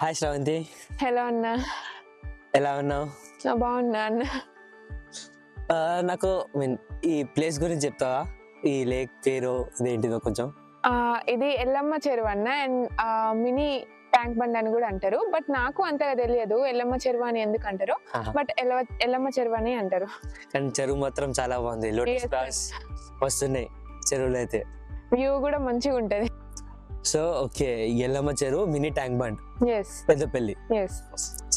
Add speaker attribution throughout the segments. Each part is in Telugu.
Speaker 1: హాయ్ శ్రవంతి,
Speaker 2: హలో అన్న.
Speaker 1: ఎలా ఉన్నావు?
Speaker 2: బాగున్నా అన్న.
Speaker 1: నాకు ఈ ప్లేస్ గురించి చెప్తావా? ఈ లేక్ పేరు ఇదేంటిదో కొంచెం.
Speaker 2: ఇది ఎల్లమ్మ చెరువు అన్న. అండ్ మినీ ట్యాంక్ బండ్ అని కూడా అంటారు. బట్ నాకు అంతగా తెలియదు ఎల్లమ్మ చెరువు అని ఎందుకు అంటారు. బట్ ఎల్లమ్మ చెరువు అని అంటారు.
Speaker 1: కానీ చెరువు మాత్రం చాలా బాగుంది. లోటస్ ఫ్లవర్స్ వస్తున్నాయి చెరువులో అయితే.
Speaker 2: వ్యూ కూడా మంచిగా ఉంటది.
Speaker 1: సో ఓకే, ఎల్లమ్మ చెరువు మినీ ట్యాంక్ బండ్, పెద్దపల్లి.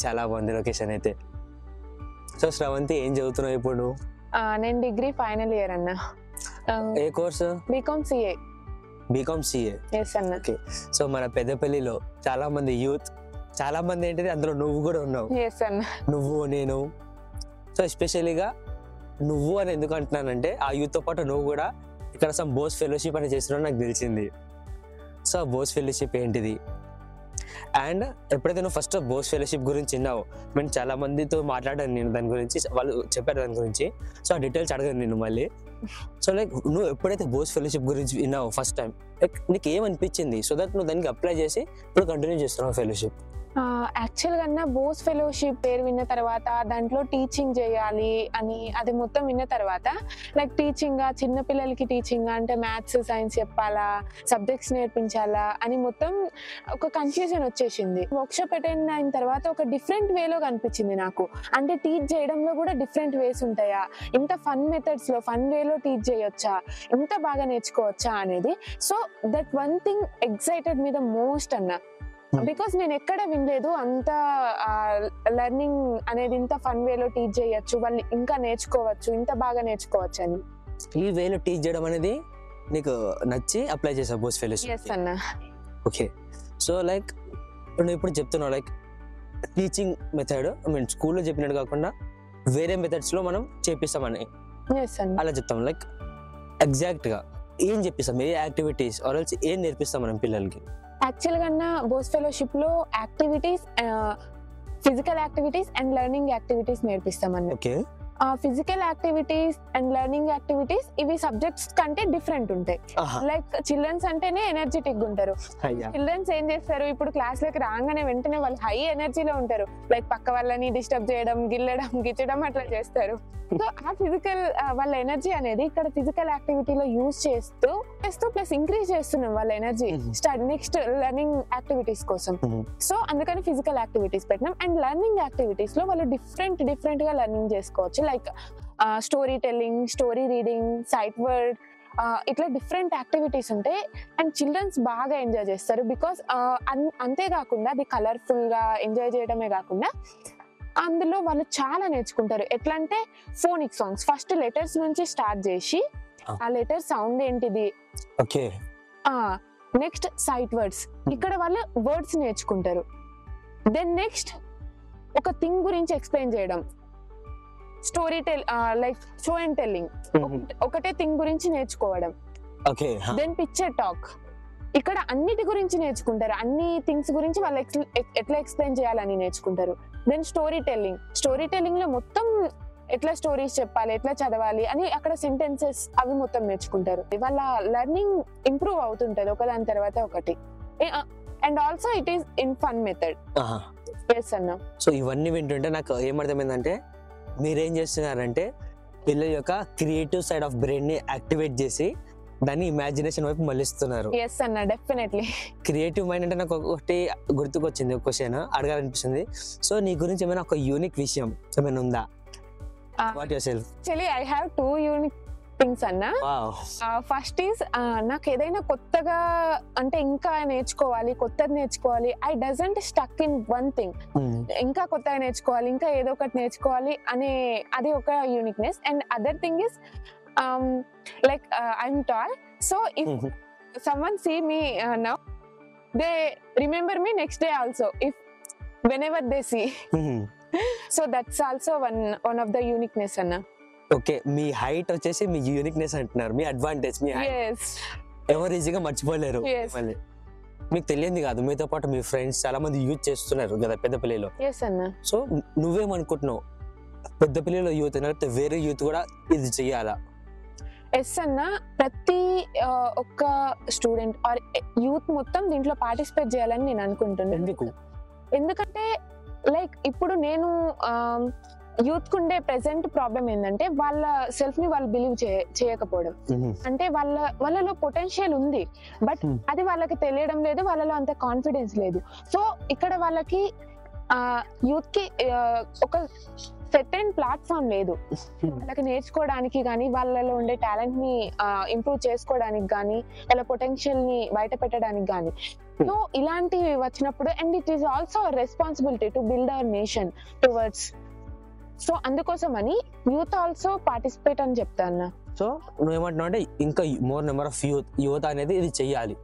Speaker 1: చాలా బాగుంది లొకేషన్ అయితే. సో శ్రవంతి, ఏం చదువుతున్నావు ఇప్పుడు?
Speaker 2: నేను డిగ్రీ ఫైనల్ ఇయర్ అన్న.
Speaker 1: ఏ course?
Speaker 2: BCom CA.
Speaker 1: BCom CA.
Speaker 2: అన్న.
Speaker 1: ఓకే. సో మన పెద్దపల్లిలో చాలా మంది యూత్, చాలా మంది ఏంటిది, అందులో నువ్వు కూడా ఉన్నావు.
Speaker 2: అన్న.
Speaker 1: నువ్వు, నేను. సో ఎస్పెషలీగా నువ్వు అని ఎందుకు అంటున్నానంటే, ఆ యూత్తో పాటు నువ్వు కూడా ఇక్కడ సమ్ బోస్ ఫెలోషిప్ అని చేస్తున్నావు నాకు తెలిసింది. సో బోస్ ఫెలోషిప్ ఏంటిది? అండ్ ఎప్పుడైతే నువ్వు ఫస్ట్ బోస్ ఫెలోషిప్ గురించి విన్నావు, నేను చాలా మందితో మాట్లాడాను నేను దాని గురించి, వాళ్ళు చెప్పారు దాని గురించి. సో ఆ డీటెయిల్స్ అడగాను నేను మళ్ళీ. సో లైక్ నువ్వు ఎప్పుడైతే బోస్ ఫెలోషిప్ గురించి విన్నావు ఫస్ట్ టైం, లైక్ నీకు ఏమనిపించింది? సో దట్ నువ్వు దానికి అప్లై చేసి ఇప్పుడు కంటిన్యూ చేస్తున్నావు ఫెలోషిప్.
Speaker 2: యాక్చువల్గా అన్న బోస్ ఫెలోషిప్ పేరు విన్న తర్వాత, దాంట్లో టీచింగ్ చేయాలి అని అది మొత్తం విన్న తర్వాత, లైక్ టీచింగ్ చిన్నపిల్లలకి టీచింగ్ అంటే మ్యాథ్స్ సైన్స్ చెప్పాలా, సబ్జెక్ట్స్ నేర్పించాలా అని మొత్తం ఒక కన్ఫ్యూజన్ వచ్చేసింది. వర్క్షాప్ అటెండ్ అయిన తర్వాత ఒక డిఫరెంట్ వేలో కనిపించింది నాకు. అంటే టీచ్ చేయడంలో కూడా డిఫరెంట్ వేస్ ఉంటాయా, ఇంత ఫన్ మెథడ్స్ లో ఫన్ వేలో టీచ్ చేయొచ్చా, ఇంత బాగా నేర్చుకోవచ్చా అనేది. So that one thing excited me the most అన్న. బికాస్ నేను ఎక్కడ వినలేదు అంత లెర్నింగ్ అనేది ఇంత ఫన్ వేలో టీచ్ చేయొచ్చు, వాళ్ళు ఇంకా నేర్చుకోవచ్చు, ఇంత బాగా నేర్చుకోవచ్చు అని.
Speaker 1: ఈ వేలో టీచ్ చేయడం అనేది నీకు నచ్చి అప్లై చేసావు బోస్ ఫెలోషిప్?
Speaker 2: ఎస్ అన్న.
Speaker 1: ఓకే. సో లైక్ నువ్వు ఇప్పుడు చెప్తున్నావు లైక్ టీచింగ్ మెథడ్ స్కూల్లో చెప్పినట్టు కాకుండా వేరే మెథడ్స్ లో మనం చేపిస్తామని అలా చెప్తాం. లైక్ ఎగ్జాక్ట్ గా ఏం చెప్పిస్తాం? ఏ యాక్టివిటీస్ ఆర్ ఎల్స్ ఏం నేర్పిస్తాం మనం పిల్లలకి?
Speaker 2: యాక్చువల్గా అన్న బోస్ ఫెలోషిప్ లో activities, physical activities and learning activities నేర్పిస్తామన్న.
Speaker 1: Okay.
Speaker 2: Physical activities and learning activities ఇవి సబ్జెక్ట్స్ కంటే డిఫరెంట్ ఉంటాయి. లైక్ చిల్డ్రన్స్ అంటేనే ఎనర్జెటిక్ ఉంటారు. చిల్డ్రన్స్ ఏం చేస్తారు, ఇప్పుడు క్లాస్ లోకి రాగానే వెంటనే వాళ్ళు హై ఎనర్జీలో ఉంటారు. లైక్ పక్క వాళ్ళని డిస్టర్బ్ చేయడం, గిల్లడం, గిచ్చడం అట్లా చేస్తారు. సో ఆ ఫిజికల్ వాళ్ళ ఎనర్జీ అనేది ఇక్కడ ఫిజికల్ యాక్టివిటీలో యూజ్ చేస్తూ ప్లస్ ఇంక్రీజ్ చేస్తున్నాం వాళ్ళ ఎనర్జీ నెక్స్ట్ లెర్నింగ్ యాక్టివిటీస్ కోసం. సో అందుకని ఫిజికల్ యాక్టివిటీస్ పెట్టినాం. అండ్ లెర్నింగ్ యాక్టివిటీస్ లో వాళ్ళు డిఫరెంట్ గా లెర్నింగ్ చేసుకోవచ్చు. Like story telling, story reading, sight word, ఇట్లా డిఫరెంట్ యాక్టివిటీస్ ఉంటాయి. అండ్ చిల్డ్రన్స్ బాగా ఎంజాయ్ చేస్తారు. బికాస్ అంతేకాకుండా అది కలర్ఫుల్ గా ఎంజాయ్ చేయడమే కాకుండా అందులో వాళ్ళు చాలా నేర్చుకుంటారు. ఎట్లా అంటే ఫోనిక్ సాంగ్స్, ఫస్ట్ లెటర్స్ నుంచి స్టార్ట్ చేసి ఆ లెటర్ సౌండ్ ఏంటిది, నెక్స్ట్ సైట్ వర్డ్స్, ఇక్కడ వాళ్ళు వర్డ్స్ నేర్చుకుంటారు. దెన్ నెక్స్ట్ ఒక థింగ్ గురించి ఎక్స్ప్లెయిన్ చేయడం, story like show and telling, ఒకటే థింగ్ గురించి నేర్చుకోవడం. దెన్ పిక్చర్ టాక్, ఇక్కడ అన్నిటి గురించి నేర్చుకుంటారు. అన్ని థింగ్స్ గురించి వాళ్ళు ఎట్లా ఎక్స్ప్లెయిన్ చేయాలని నేర్చుకుంటారు. దెన్ స్టోరీ టెల్లింగ్ లో మొత్తం ఎట్లా స్టోరీస్ చెప్పాలి, ఎట్లా చదవాలి అని అక్కడ సెంటెన్సెస్ అవి మొత్తం నేర్చుకుంటారు. వాళ్ళ లెర్నింగ్ ఇంప్రూవ్ అవుతుంటది ఒకదాని తర్వాత ఒకటి. And also it is in fun method. Yes అన్న.
Speaker 1: సో ఇవన్నీ వింటుంటే నాకు ఏమర్థమైందంటే, మీరేం చేస్తున్నారంటే పిల్లల యొక్క క్రియేటివ్ సైడ్ ఆఫ్ బ్రెయిన్ ని యాక్టివేట్ చేసి దాన్ని ఇమాజినేషన్ వైపు మళ్ళిస్తున్నారు.
Speaker 2: ఎస్ అన్న, డెఫినెట్లీ.
Speaker 1: క్రియేటివ్ మైండ్ అంటే నాకు ఒకటి గుర్తుకొచ్చింది, ఒక క్వశ్చన్ అడగాలనిపిస్తుంది. సో నీ గురించి ఏమైనా ఒక యూనిక్ విషయం ఏమైనా ఉందా? What your self?
Speaker 2: Actually I have 2 unique things అన్న. ఫస్ట్ ఈస్ నాకు ఏదైనా కొత్తగా అంటే ఇంకా నేర్చుకోవాలి, కొత్తది నేర్చుకోవాలి. I doesn't stuck in one thing. ఇంకా కొత్తగా నేర్చుకోవాలి, ఇంకా ఏదో ఒకటి నేర్చుకోవాలి అనే అది ఒక uniqueness. And other thing is like I'm tall, so if someone see me now, they remember me next day also, if whenever they see. So that's also one of the uniqueness anna.
Speaker 1: Okay, me height వచ్చేసి మీ యూనిక్నెస్ అంటున్నారు, మీ అడ్వాంటేజ్, మీ హైట్.
Speaker 2: Yes,
Speaker 1: ఎవరు ఈజీగా మర్చిపోలేరు. మళ్ళీ మీకు తెలియంది కాదు, మీతో పాటు మీ ఫ్రెండ్స్ చాలా మంది యూజ్ చేస్తున్నారు కదా పెద్దపల్లిలో.
Speaker 2: yes anna.
Speaker 1: సో నువ్వేమనుకుంటున్నావు, పెద్దపల్లిలో యూత్ అంటే వేరే యూత్ కూడా ఇది చెయ్యాలా?
Speaker 2: ఎస్ అన్న, ప్రతి ఒక్క స్టూడెంట్ ఆర్ యూత్ మొత్తం దీంట్లో పార్టిసిపేట్ చేయాలని నేను అనుకుంటున్నాను.
Speaker 1: ఎందుకు?
Speaker 2: ఎందుకంటే లైక్ ఇప్పుడు నేను యూత్ కుండే ప్రెసెంట్ ప్రాబ్లం ఏంటంటే వాళ్ళ సెల్ఫ్ ని వాళ్ళు బిలీవ్ చేయకపోవడం. అంటే వాళ్ళలో పొటెన్షియల్ ఉంది, బట్ అది వాళ్ళకి తెలియడం లేదు, వాళ్ళలో అంత కాన్ఫిడెన్స్ లేదు. సో ఇక్కడ వాళ్ళకి యూత్ కి ఒక సెటైన్ ప్లాట్ఫామ్ లేదు వాళ్ళకి నేర్చుకోవడానికి కానీ, వాళ్ళలో ఉండే టాలెంట్ ని ఇంప్రూవ్ చేసుకోవడానికి కానీ, వాళ్ళ పొటెన్షియల్ ని బయట పెట్టడానికి కానీ. సో ఇలాంటివి వచ్చినప్పుడు, and it is also responsibility to build our nation towards. So అందుకోసమని యూత్ ఆల్సో పార్టిసిపేట్ అని చెప్తాను.
Speaker 1: సో నువ్వేమంటున్నావు అంటే ఇంకా మోర్ నెంబర్ ఆఫ్ యువత అనేది ఇది చెయ్యాలి,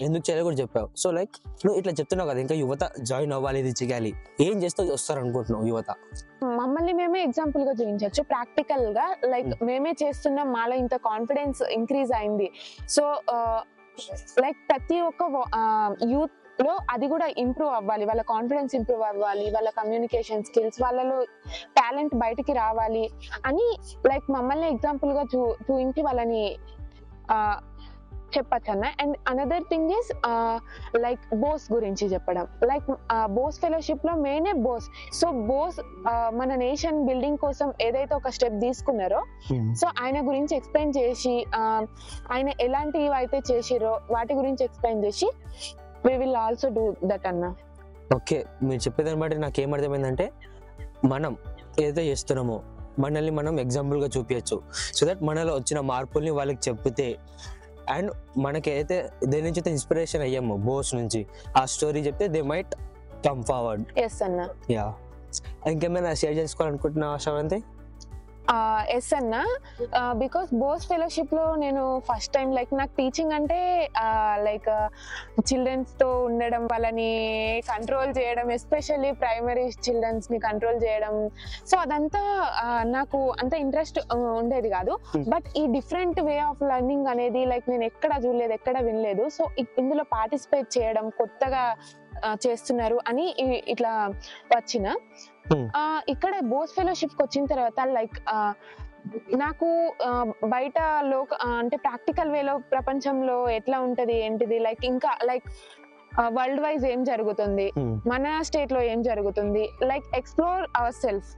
Speaker 1: ఎందుకు చేయాలి కూడా చెప్పావు. సో లైక్ నువ్వు ఇట్లా చెప్తున్నావు కదా, ఇంకా యువత జాయిన్ అవ్వాలి, ఇది చేయాలి, ఏం చేస్తే వస్తారు అనుకుంటున్నావు యువత?
Speaker 2: మమ్మల్ని మేమే ఎగ్జాంపుల్ గా చూపించవచ్చు, ప్రాక్టికల్ గా. లైక్ మేమే చేస్తున్నాం, మాలో ఇంత కాన్ఫిడెన్స్ ఇంక్రీజ్ అయింది. సో లైక్ ప్రతి ఒక్క యూత్ లో అది కూడా ఇంప్రూవ్ అవ్వాలి, వాళ్ళ కాన్ఫిడెన్స్ ఇంప్రూవ్ అవ్వాలి, వాళ్ళ కమ్యూనికేషన్ స్కిల్స్, వాళ్ళలో టాలెంట్ బయటికి రావాలి అని లైక్ మమ్మల్ని ఎగ్జాంపుల్ గా చూపించి వాళ్ళని చెప్పచ్చు అన్న. And another thing is like Bose గురించి చెప్పడం. లైక్ బోస్ ఫెలోషిప్ లో మెయిన్ బోస్. సో బోస్ మన నేషన్ బిల్డింగ్ కోసం ఏదైతే ఒక స్టెప్ తీసుకున్నారో, సో ఆయన గురించి ఎక్స్ప్లెయిన్ చేసి, ఆయన ఎలాంటివి అయితే చేసిరో వాటి గురించి ఎక్స్ప్లెయిన్ చేసి we will also do that అన్న.
Speaker 1: ఓకే, మీరు చెప్పేదాన్ని బట్టి నాకు ఏమర్థమైందంటే, మనం ఏదైతే చేస్తున్నామో మనల్ని మనం ఎగ్జాంపుల్ గా చూపించచ్చు. సో దట్ మనలో వచ్చిన మార్పుల్ని వాళ్ళకి చెప్తే, అండ్ మనకి ఏదైతే దేని నుంచి అయితే ఇన్స్పిరేషన్ అయ్యామో బోస్ నుంచి, ఆ స్టోరీ చెప్తే they might come forward.
Speaker 2: Yes అన్న.
Speaker 1: యా, ఇంకేమైనా షేర్ చేసుకోవాలనుకుంటున్నా శ్రవంతి?
Speaker 2: ఎస్ అన్న, బికాస్ బోస్ ఫెలోషిప్ లో నేను ఫస్ట్ టైం లైక్ నాకు టీచింగ్ అంటే లైక్ చిల్డ్రన్స్ తో ఉండడం, వాళ్ళని కంట్రోల్ చేయడం, ఎస్పెషల్లీ ప్రైమరీ చిల్డ్రన్స్ ని కంట్రోల్ చేయడం. సో అదంతా నాకు అంత ఇంట్రెస్ట్ ఉండేది కాదు. బట్ ఈ డిఫరెంట్ వే ఆఫ్ లెర్నింగ్ అనేది లైక్ నేను ఎక్కడ చూడలేదు, ఎక్కడ వినలేదు. సో ఇందులో పార్టిసిపేట్ చేయడం, కొత్తగా చేస్తున్నారు అని ఇట్లా వచ్చిన ఇక్కడ బోస్ ఫెలోషిప్ కి వచ్చిన తర్వాత లైక్ నాకు బయట అంటే ప్రాక్టికల్ వేలో ప్రపంచంలో ఎట్లా ఉంటది ఏంటిది, లైక్ ఇంకా లైక్ వరల్డ్ వైజ్ ఏం జరుగుతుంది, మన స్టేట్ లో ఏం జరుగుతుంది, like explore our self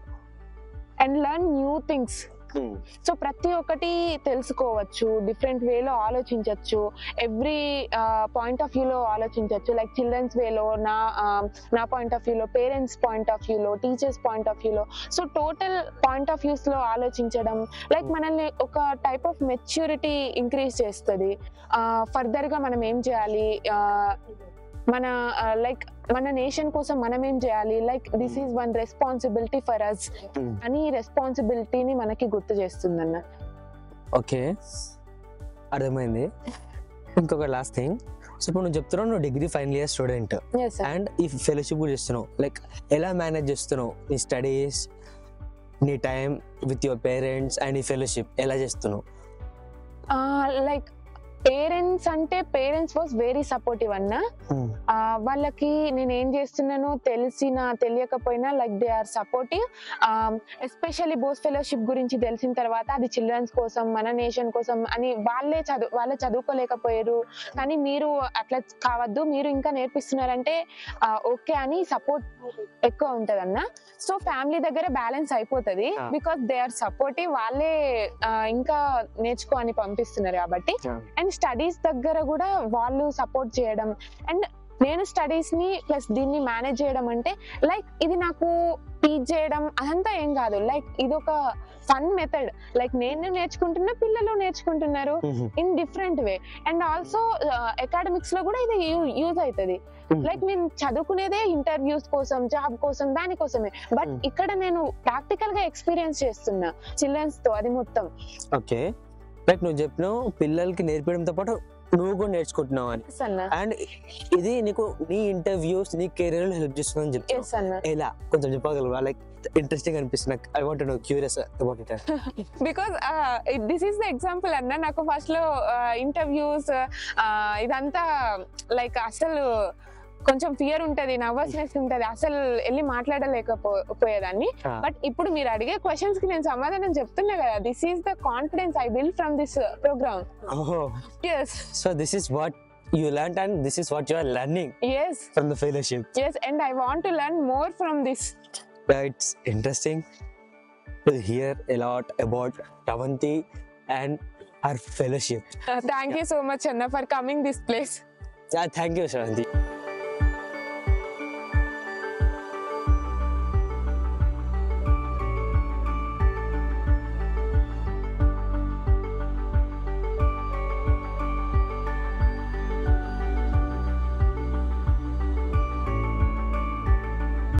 Speaker 2: and learn new things. So ప్రతి ఒక్కటి తెలుసుకోవచ్చు, డిఫరెంట్ వేలో ఆలోచించవచ్చు, ఎవ్రీ పాయింట్ ఆఫ్ వ్యూలో ఆలోచించవచ్చు. లైక్ చిల్డ్రన్స్ వేలో, నా పాయింట్ ఆఫ్ వ్యూలో, పేరెంట్స్ పాయింట్ ఆఫ్ వ్యూలో, టీచర్స్ పాయింట్ ఆఫ్ వ్యూలో. So total point of views లో ఆలోచించడం లైక్ మనల్ని ఒక టైప్ ఆఫ్ మెచ్యూరిటీ ఇంక్రీజ్ చేస్తుంది. ఫర్దర్ గా మనం ఏం చేయాలి, మన లైక్ మన నేషన్ కోసం మనం ఏం చేయాలి, like this is one responsibility for us అని రెస్పాన్సిబిలిటీని మనకి గుర్తు చేస్తుందన్న.
Speaker 1: ఓకే, అర్థమైంది. ఇంకొక లాస్ట్ థింగ్, సో ఇప్పుడు నువ్వు చెప్తున్నావు నువ్వు degree final year student and ఈ ఫెలోషిప్ కూడా చేస్తున్నావు, లైక్ ఎలా మేనేజ్ చేస్తున్నావు నీ స్టడీస్, నీ time with your parents and ఈ ఫెలోషిప్ ఎలా చేస్తున్నావు?
Speaker 2: లైక్ పేరెంట్స్ అంటే పేరెంట్స్ వాజ్ వెరీ సపోర్టివ్ అన్న. వాళ్ళకి నేను ఏం చేస్తున్నానో తెలిసినా తెలియకపోయినా like they are supportive. Especially Bose fellowship గురించి తెలిసిన తర్వాత అది చిల్డ్రన్స్ కోసం, మన నేషన్ కోసం అని వాళ్ళే చదువుకోలేకపోయారు, కానీ మీరు అట్లా కావద్దు, మీరు ఇంకా నేర్పిస్తున్నారంటే ఓకే అని సపోర్ట్ ఎక్కువ ఉంటది అన్న. సో ఫ్యామిలీ దగ్గర బ్యాలెన్స్ అయిపోతుంది, బికాస్ దే ఆర్ సపోర్టివ్, వాళ్ళే ఇంకా నేర్చుకో అని పంపిస్తున్నారు కాబట్టి. అండ్ స్టడీస్ దగ్గర కూడా వాళ్ళు సపోర్ట్ చేయడం, అండ్ నేను స్టడీస్ ని ప్లస్ దీన్ని మేనేజ్ చేయడం అంటే లైక్ ఇది నాకు టీచ్ చేయడం అదంతా ఏం కాదు, లైక్ ఇది ఒక ఫన్ మెథడ్. లైక్ నేను నేర్చుకుంటున్నా, పిల్లలు నేర్చుకుంటున్నారు in different way. And also academics లో కూడా ఇది యూజ్ అవుతుంది. లైక్ నేను చదువుకునేదే ఇంటర్వ్యూస్ కోసం, జాబ్ కోసం, దానికోసమే. బట్ ఇక్కడ నేను ప్రాక్టికల్ గా ఎక్స్పీరియన్స్ చేస్తున్నా చిల్డ్రన్స్ తో, అది మొత్తం.
Speaker 1: ఓకే, లైక్ నువ్వు చెప్పినావు పిల్లలకి నేర్పించడంతో పాటు నువ్వు కూడా నేర్చుకుంటున్నావు అని, అండ్ ఇది నీకు నీ ఇంటర్వ్యూస్, నీ కెరీర్ లో హెల్ప్ చేస్తుందని చెప్తాను. ఎలా కొంచెం చెప్పగలవా? లైక్ ఇంట్రెస్టింగ్ అనిపిస్తుంది నాకు, I want to know, curious about it.
Speaker 2: Because this is the example అన్న. నాకు ఫస్ట్ లో ఇంటర్వ్యూస్ ఇదంతా లైక్ అసలు కొంచెం ఫియర్ ఉంటది, నర్వస్నెస్ ఉంటది, అసలు వెళ్ళి మాట్లాడలేకపోయేదాన్ని. బట్ ఇప్పుడు మీరు అడిగే క్వశ్చన్స్ కి నేను సమాధానం చెప్తున్నా కదా. This is the confidence I build from this programme.
Speaker 1: So this is what you learned and this is what you are learning
Speaker 2: Yes,
Speaker 1: from the fellowship.
Speaker 2: yes, and I want to learn more from this.
Speaker 1: It's interesting to hear a lot about Shravanti and her fellowship.
Speaker 2: Thank you so much, Anna, for coming this place.
Speaker 1: Yeah, thank you, Shravanti.